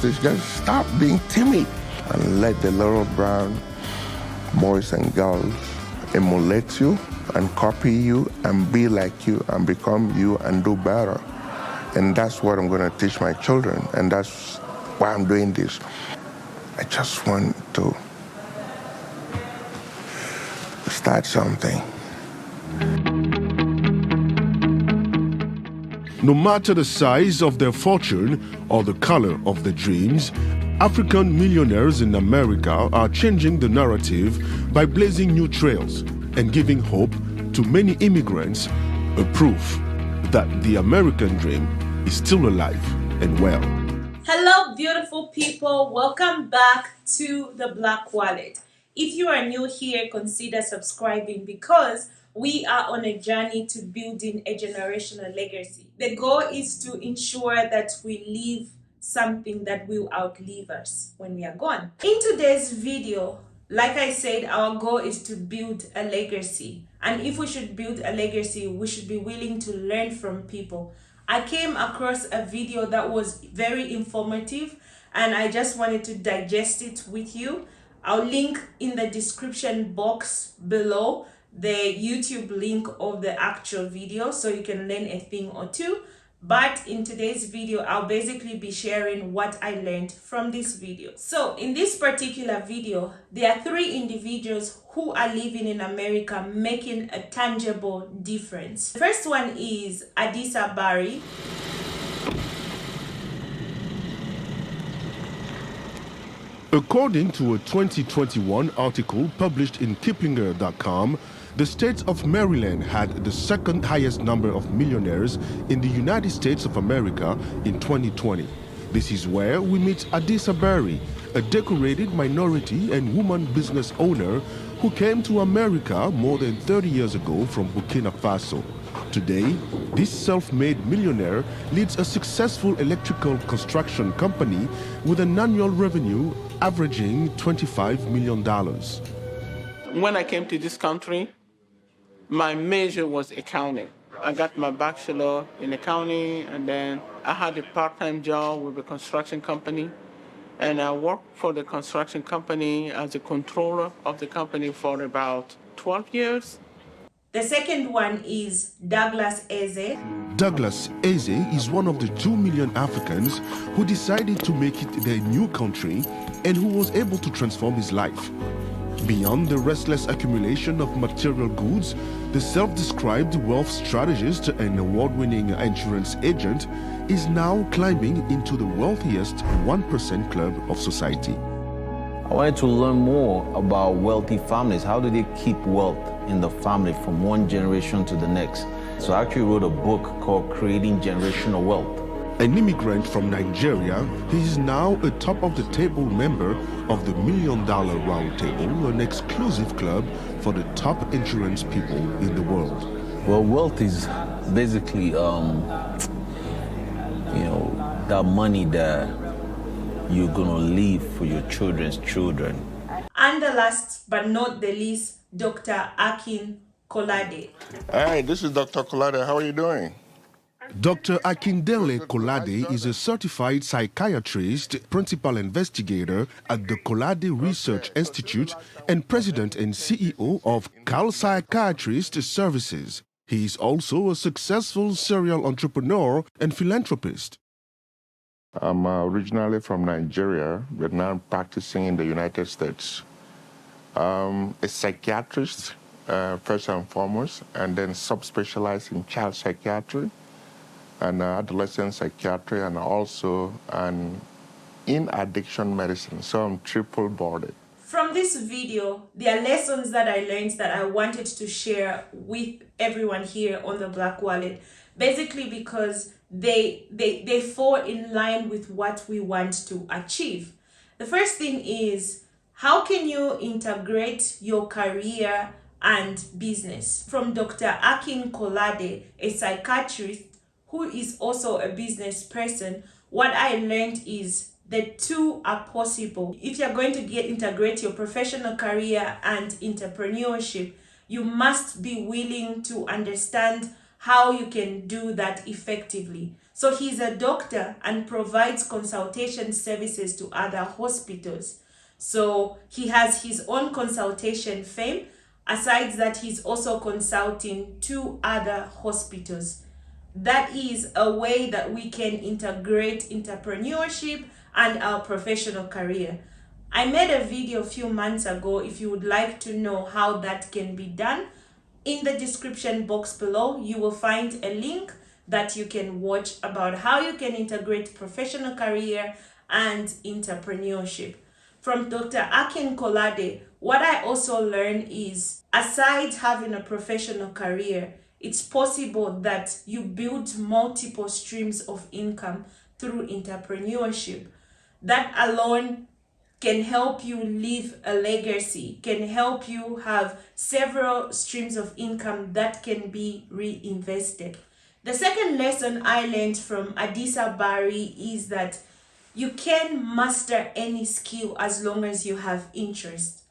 Just stop being timid and let the little brown boys and girls emulate you and copy you and be like you and become you and do better. And that's what I'm going to teach my children, and that's why I'm doing this. I just want to start something. No matter the size of their fortune or the color of their dreams, African millionaires in America are changing the narrative by blazing new trails and giving hope to many immigrants, a proof that the American dream is still alive and well. Hello, beautiful people. Welcome back to the Black Wallet. If you are new here, consider subscribing because we are on a journey to building a generational legacy. The goal is to ensure that we leave something that will outlive us when we are gone. In today's video, like I said, our goal is to build a legacy. And if we should build a legacy, we should be willing to learn from people. I came across a video that was very informative and I just wanted to digest it with you. I'll link in the description box below the YouTube link of the actual video so you can learn a thing or two. But in today's video, I'll basically be sharing what I learned from this video. So in this particular video, there are 3 individuals who are living in America making a tangible difference. The first one is Adisa Barry. According to a 2021 article published in Kiplinger.com, the state of Maryland had the second highest number of millionaires in the United States of America in 2020. This is where we meet Adisa Barry, a decorated minority and woman business owner who came to America more than 30 years ago from Burkina Faso. Today, this self-made millionaire leads a successful electrical construction company with an annual revenue averaging $25 million. When I came to this country, my major was accounting. I got my bachelor in accounting, and then I had a part-time job with a construction company. And I worked for the construction company as a controller of the company for about 12 years. The second one is Douglas Eze. Douglas Eze is one of the 2 million Africans who decided to make it their new country and who was able to transform his life. Beyond the restless accumulation of material goods, the self-described wealth strategist and award-winning insurance agent is now climbing into the wealthiest 1% club of society. I wanted to learn more about wealthy families. How do they keep wealth in the family from one generation to the next? So I actually wrote a book called Creating Generational Wealth. An immigrant from Nigeria, he is now a top-of-the-table member of the $1 Million Roundtable, an exclusive club for the top insurance people in the world. Well, wealth is basically, that money that you're gonna leave for your children's children. And the last but not the least, Dr. Akin Kolade. Hi, this is Dr. Kolade. How are you doing? Dr. Akin Kolade is a certified psychiatrist, principal investigator at the Kolade Research Institute, and president and CEO of Cal Psychiatrist Services. He is also a successful serial entrepreneur and philanthropist. I'm originally from Nigeria, but now I'm practicing in the United States. A psychiatrist, first and foremost, and then subspecialized in child psychiatry and adolescent psychiatry, and also in addiction medicine. So I'm triple boarded. From this video, there are lessons that I learned that I wanted to share with everyone here on the Black Wallet. Basically because they fall in line with what we want to achieve. The first thing is, how can you integrate your career and business? From Dr. Akin Kolade, a psychiatrist who is also a business person, what I learned is the two are possible. If you're going to integrate your professional career and entrepreneurship, you must be willing to understand how you can do that effectively. So he's a doctor and provides consultation services to other hospitals. So he has his own consultation firm. Aside that, he's also consulting to other hospitals. That is a way that we can integrate entrepreneurship and our professional career. I made a video a few months ago. If you would like to know how that can be done, in the description box below, you will find a link that you can watch about how you can integrate professional career and entrepreneurship. From Dr. Akin Kolade, what I also learned is, aside having a professional career, it's possible that you build multiple streams of income through entrepreneurship. That alone can help you leave a legacy, can help you have several streams of income that can be reinvested. The second lesson I learned from Adisa Bari is that you can master any skill as long as you have interest.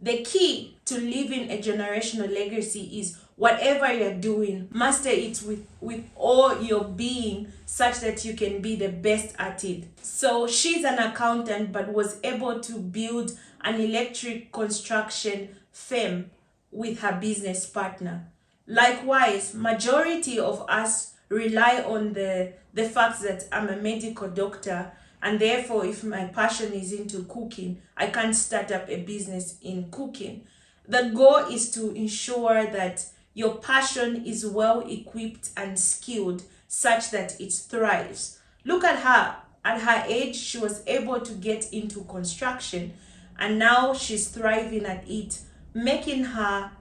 The key to leaving a generational legacy is whatever you're doing, master it with all your being such that you can be the best at it. So she's an accountant but was able to build an electric construction firm with her business partner. Likewise, majority of us rely on the fact that I'm a medical doctor, and therefore if my passion is into cooking, I can't start up a business in cooking. The goal is to ensure that your passion is well equipped and skilled such that it thrives. Look at her. At her age, she was able to get into construction, and now she's thriving at it, making her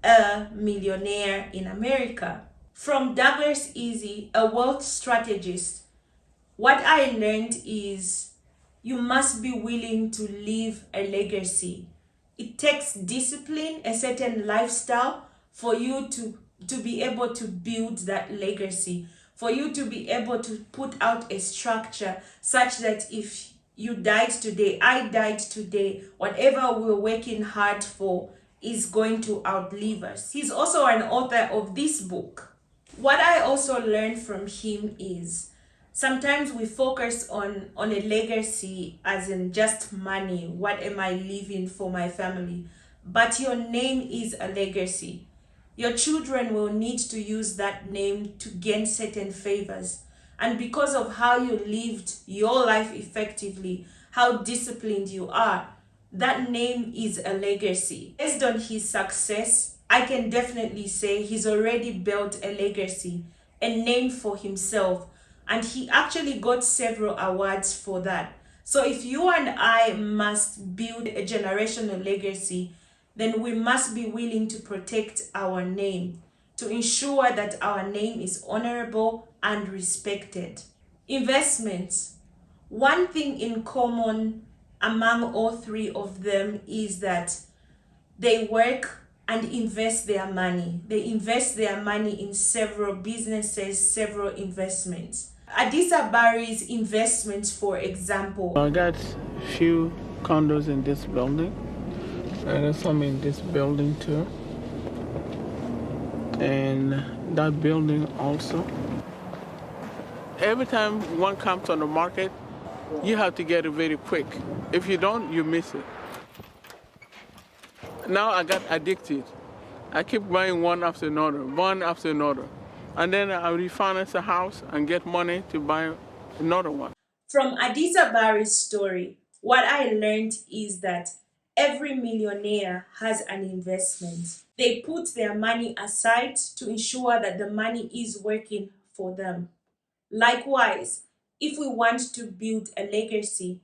a millionaire in America. From Douglas Easy, a wealth strategist, what I learned is you must be willing to leave a legacy. It takes discipline, a certain lifestyle for you to be able to build that legacy, for you to be able to put out a structure such that if you died today, I died today, whatever we're working hard for is going to outlive us. He's also an author of this book. What I also learned from him is sometimes we focus on a legacy as in just money. What am I leaving for my family? But your name is a legacy. Your children will need to use that name to gain certain favors. And because of how you lived your life effectively, how disciplined you are, that name is a legacy. Based on his success, I can definitely say he's already built a legacy, a name for himself, and he actually got several awards for that. So if you and I must build a generational legacy, then we must be willing to protect our name, to ensure that our name is honorable and respected. Investments. One thing in common among all three of them is that they work and invest their money. They invest their money in several businesses, several investments. Adisa Bari's investments, for example. I got few condos in this building. I got some in this building too. And that building also. Every time one comes on the market, you have to get it very quick. If you don't, you miss it. Now I got addicted. I keep buying one after another, one after another. And then I refinance a house and get money to buy another one. From Adisa Bari's story, what I learned is that every millionaire has an investment. They put their money aside to ensure that the money is working for them. Likewise, if we want to build a legacy,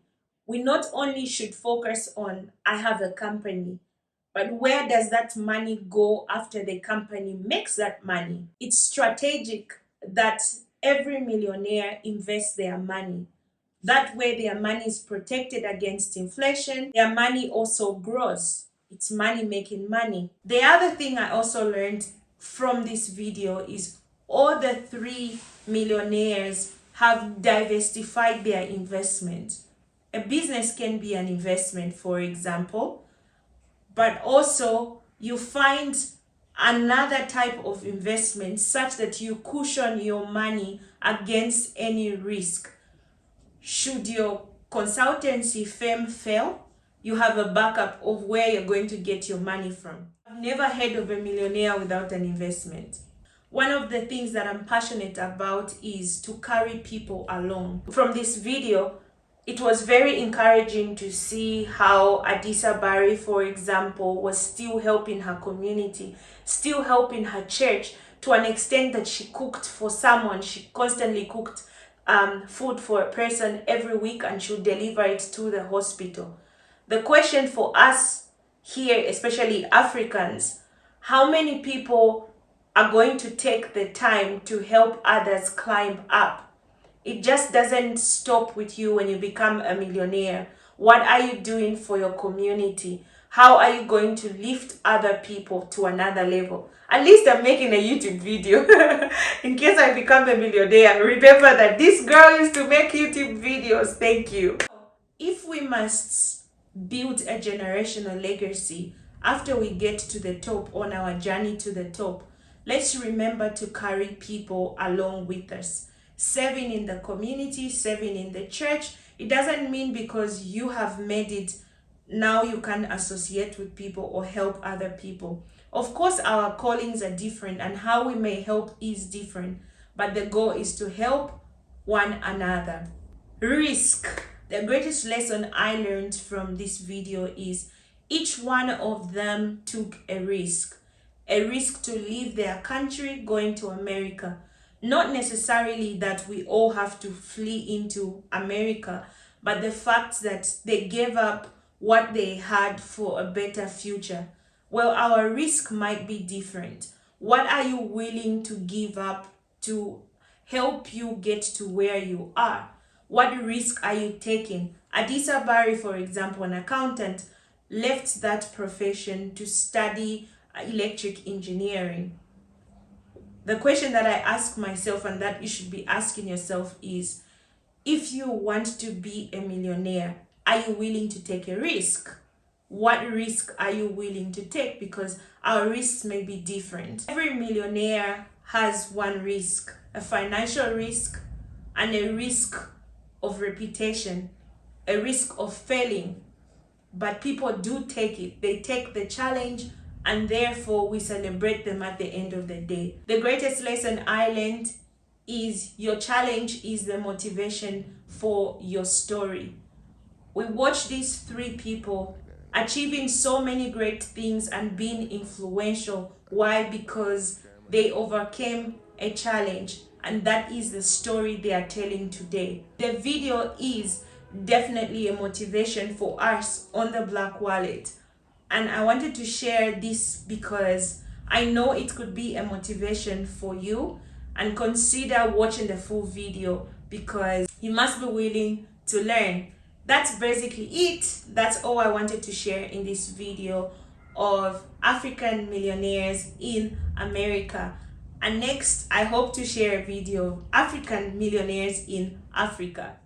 we not only should focus on, I have a company, but where does that money go after the company makes that money? It's strategic that every millionaire invests their money. That way their money is protected against inflation. Their money also grows. It's money making money. The other thing I also learned from this video is all the three millionaires have diversified their investment. A business can be an investment, for example, but also you find another type of investment such that you cushion your money against any risk. Should your consultancy firm fail, you have a backup of where you're going to get your money from. I've never heard of a millionaire without an investment. One of the things that I'm passionate about is to carry people along. From this video, it was very encouraging to see how Adisa Barry, for example, was still helping her community, still helping her church, to an extent that she cooked for someone. She constantly cooked food for a person every week and she would deliver it to the hospital. The question for us here, especially Africans, how many people are going to take the time to help others climb up? It just doesn't stop with you when you become a millionaire. What are you doing for your community? How are you going to lift other people to another level? At least I'm making a YouTube video. In case I become a millionaire, remember that this girl used to make YouTube videos. Thank you. If we must build a generational legacy after we get to the top on our journey to the top, let's remember to carry people along with us. Serving in the community, serving in the church, it doesn't mean because you have made it, now you can associate with people or help other people. Of course, our callings are different and how we may help is different, but the goal is to help one another. Risk. The greatest lesson I learned from this video is each one of them took a risk to leave their country going to America. Not necessarily that we all have to flee into America, but the fact that they gave up what they had for a better future. Well, our risk might be different. What are you willing to give up to help you get to where you are? What risk are you taking? Adisa Barry, for example, an accountant, left that profession to study electric engineering. The question that I ask myself and that you should be asking yourself is, if you want to be a millionaire, are you willing to take a risk? What risk are you willing to take? Because our risks may be different. Every millionaire has one risk, a financial risk and a risk of reputation, a risk of failing. But people do take it. They take the challenge, and therefore we celebrate them at the end of the day. The greatest lesson I learned is your challenge is the motivation for your story. We watched these three people achieving so many great things and being influential. Why? Because they overcame a challenge, and that is the story they are telling today. The video is definitely a motivation for us on the Black Wallet. And I wanted to share this because I know it could be a motivation for you, and consider watching the full video because you must be willing to learn. That's basically it. That's all I wanted to share in this video of African millionaires in America. And next, I hope to share a video of African millionaires in Africa.